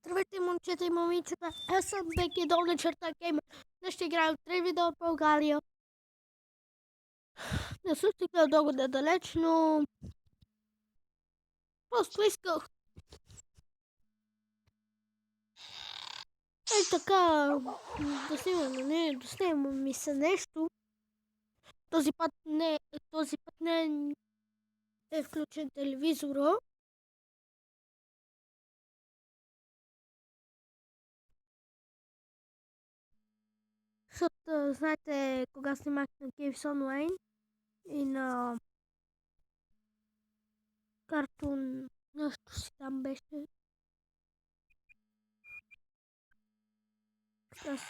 Здравейте, момчета и момичета, аз съм Беки, долна черта геймер. Днес ще играем 3 видео от България. Не съм стигнал много недалеч, но просто исках. Ей така, да снимам, да снимам ми се нещо. Този път не е включен телевизора. Защото, знаете, кога снимах на Games Online и на Cartoon, нещо си там беше. Аз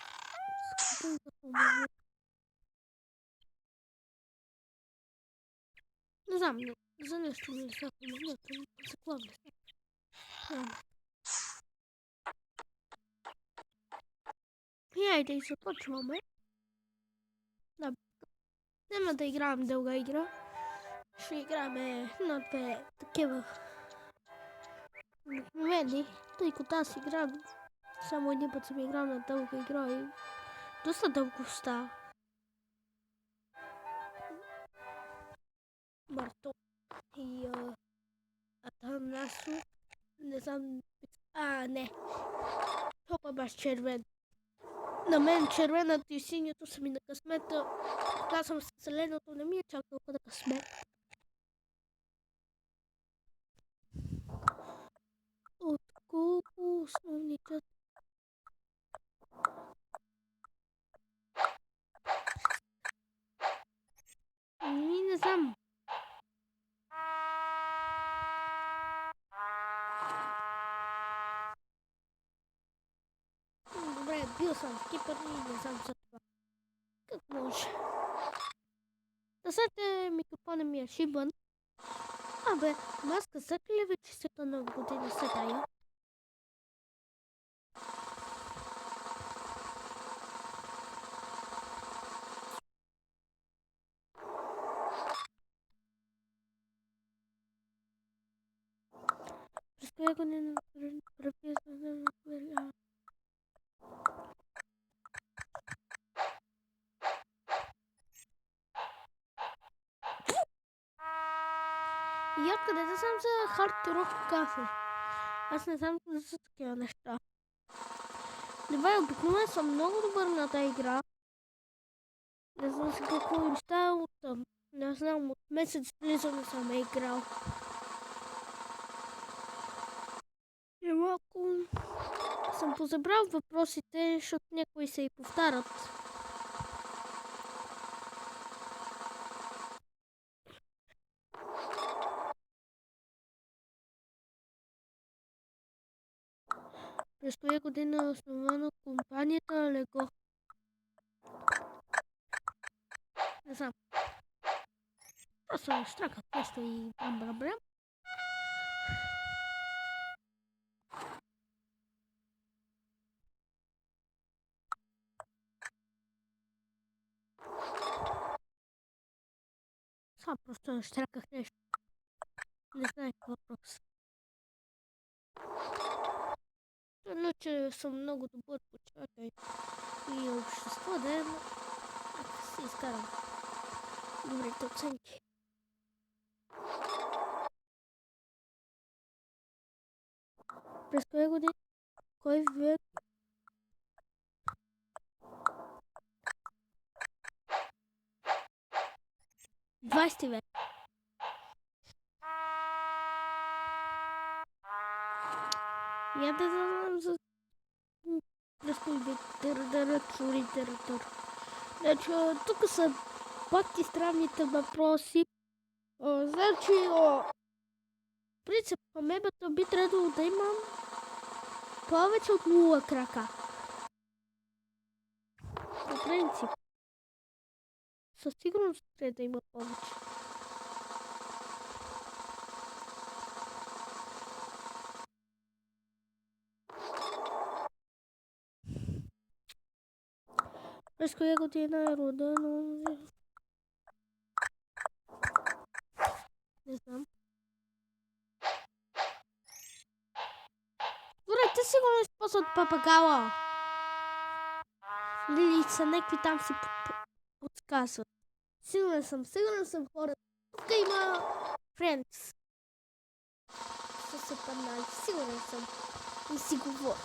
скупим за помогна. Не знам, за нещо ми са помогнат, за какво не са. И айде и започваме. Да, няма да играем дълга игра. Ще играем една-две такива обикновени, тъй като аз играм. Само един път съм играл на дълга игра и доста дълго става. Марто и Атанасо. Не знам. Не. Това беше червен. На мен червената и синьото са ми на късмета. Кога съм с зеленото, не ми е чак толкова на късмет. От колко основни части? Не знам. Добре, бил съм в Кипър и не знам за това. Как може? Да знаете, микрофона ми е шибан. Абе, аз казах ли ви, че света нова година се дая? През коя година преписване на и откъде да знам за Hard Rock Cafe? Аз не знам за такива неща. Добре, обикновено съм много добър на тази игра. Не знам за какво им става от там. Не знам, от месец близо не съм играл. И малко съм позабрал въпросите, защото някои се и повтарят. През коя година е основана компанията Lego? Не знам. Просто штраках нещо и брам. Само просто штраках нещо. Не знаех въпрос. Но че съм много добър по чака и общество, да е, си изкарам добрите оценки. През коя година? Кой век? Двадесети век. Я да знам за литература. Значи, тук са пак и странните въпроси. Значи, принцип, амебата би трябвало да имам повече от 0 крака. По принцип. Със сигурност трябва да има повече. През коя година е родено? Не знам. Добре, Те сигурно използват папагала. Или са някакви там си подсказват. Сигурен съм хора. Тук има Friends. Са се паднали. Сигурен съм. И си говоря.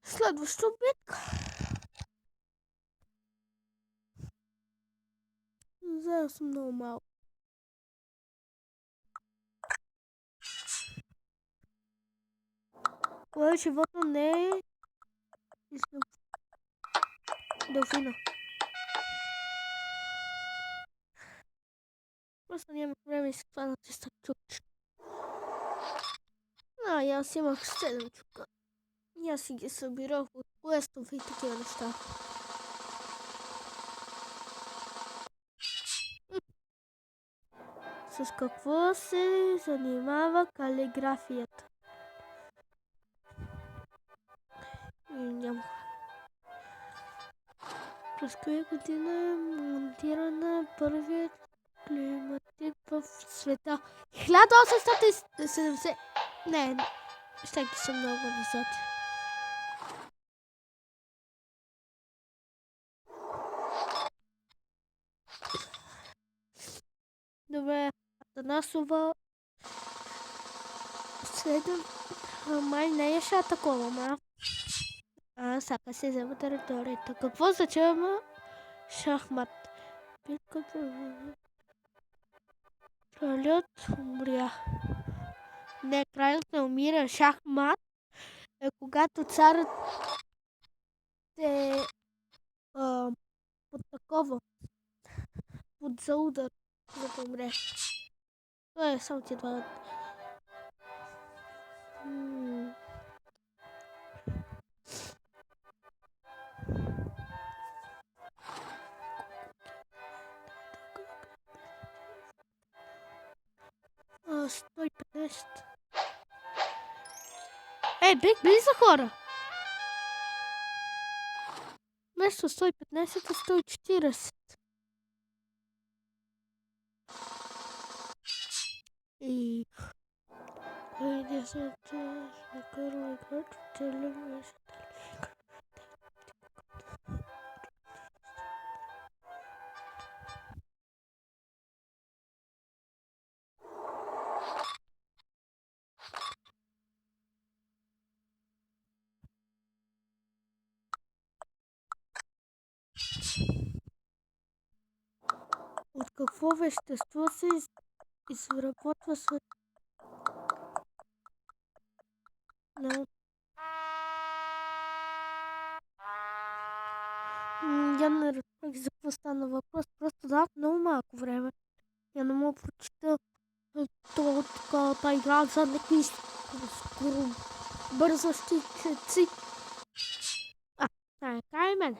Следваща битка. Взел съм много малко. Кое животно не е? Делфина. Просто нямах време и се хвана 300 чукче. И аз имах 7 чука. И аз си ги събирах от квестове и такива неща. С какво се занимава калиграфията? Няма. През коя година е монтирана първият климатик в света? 1870. Не, щеки са много назад. Добре, Атанасова. 7 май не е ша такова, ма. Сака се взема територията. Какво означава шахмат? Кралят умря. Не, кралят не умира. Шахмат е когато царът е под такова. Под за удар, за да умре. Това е само ти два. А, 150. Бих близо хора. Вместо 115 е 140. И... Кой са накарва играч в целия От какво вещество се изработва свет? Я не разбрах за какво стана въпрос. Просто дадат много малко време. Я не мога прочита тази игра за някакви скоро бързащи четци. Така и мен.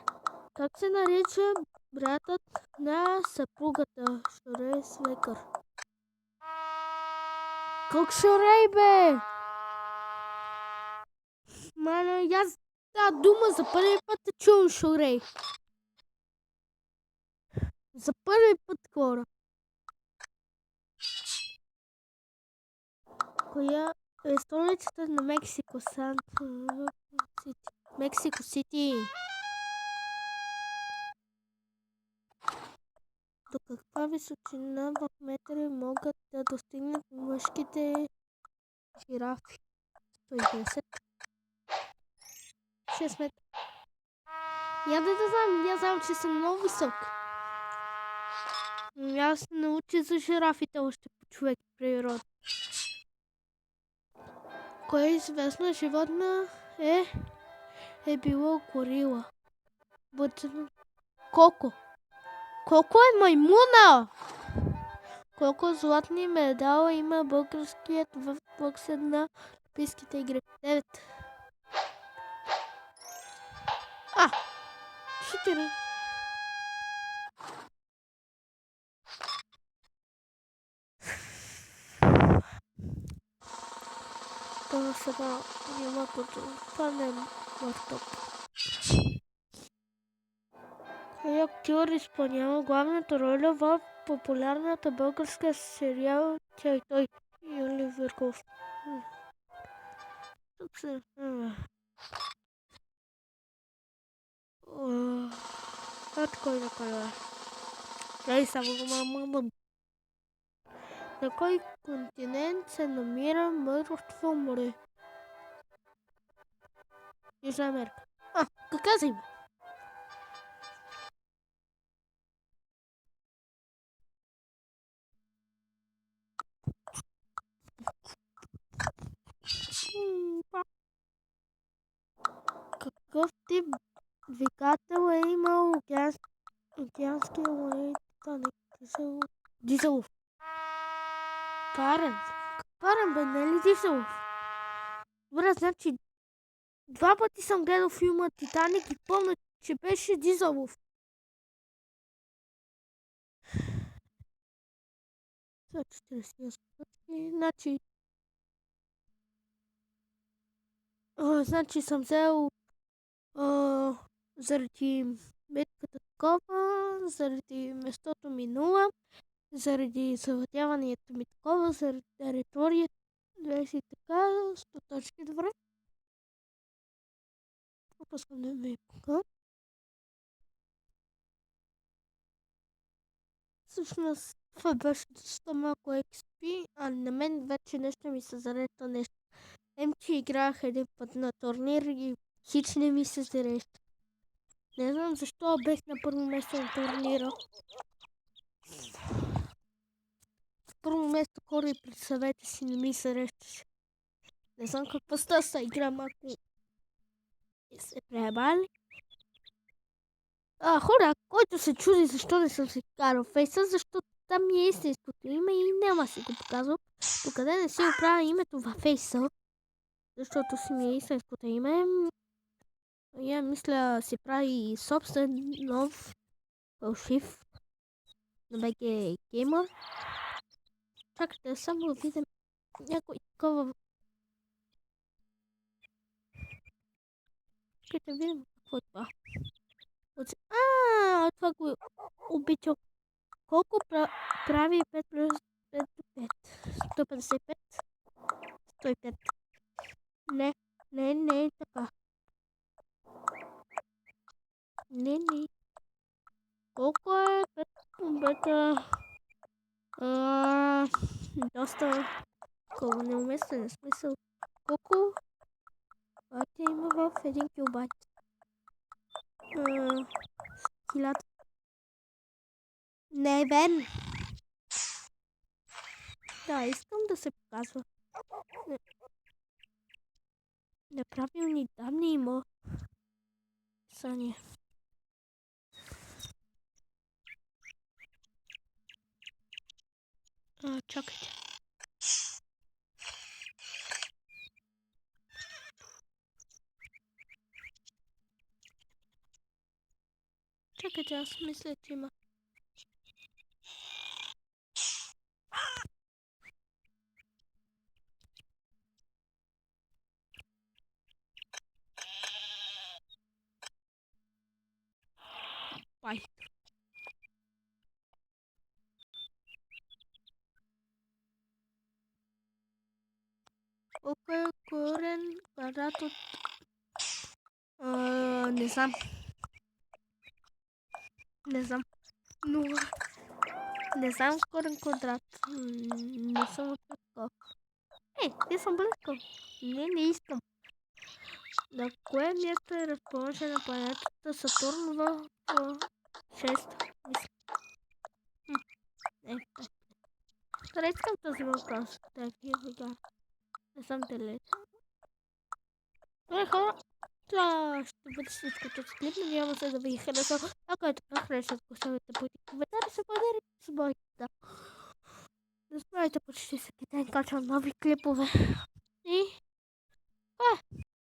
Как се нарича братът на съпругата Шурей Свекър? Как Шурей, бе? Маля, аз тази дума за първи път чувам Шурей. За първи път, хора. Коя е столицата на Мексико? Мексико Сити. До каква височина в метри могат да достигнат мъжките жирафи? 110. 6 метра. Я да знам, че съм много висок. Аз се науча за жирафите още по човек и природа. Коя известна животна е било горила? Коко. Коко е маймуна! Колко златни медала има българският в бокса на Олимпийските игри? 9. 4. Това сега няма като панем въртоп. Кой актьор изпълнява главната роля в популярната българска сериал Тя и той и Оливер Голф. Тук се... Кой да кажа? Дай само го на кой континент се намира Мъртво море? Южна Америка. Как каза има? Какъв тип двигател е имал океанския лайнер Титаник? Дизелов. Парен. Парен бе, не ли Дизелов? Добре, значи 2 пъти съм гледал филма Титаник и помня, че беше Дизелов. За 48 пъти, значи съм взел заради метката такова, заради местото минула, заради завладяването ми такова, заради територията, и така, 100 точки, добре. Пропускам да ми пука. Всъщност, това беше доста малко XP, а на мен вече нещо ми се зареща нещо. Че играх един път на турнир и хич не ми се зареща. Не знам защо бех на първо место на турнира. В първо место хора и пред съвета си не ми се рещаше. Не знам каква става са игра, малко се пребали. Хора, който се чуди защо не съм се карал фейса, защото там ми е истинското име и няма си го показвам. Докъде не си оправя името във фейса, защото си ми е истинското име. Я мисля си прави собствен нов фалшив на BG Gamer. Чакайте, само да видим някой такова. Чакайте, видим какво е това. Това го обичал. Колко прави 5 плюс 5 до 5? 155? 105. Не е така. Не. Колко е 5 бета? Доста неуместен смисъл. Колко бати има в 1 килобайт? 1000. Не е вен. Да, искам да се показва. Неправилни данни има. Сания. Чакайте. Чакайте, аз мисля, че има. Бай. Колко е корен квадрат от... Не знам. Не знам корен квадрат. Не съм от такова. Не съм близко. Не искам. На кое място е разположена планетата Сатурн в 6? Къде искам този въпрос? Не съм далеч. Добре, хора, това ще бъде всичко от клип. Надявам се да ви хареса. Ако е така, харесат, поставете по коментари, се поделите с моите. Не забравяйте, почти всеки ден качвам нови клипове. И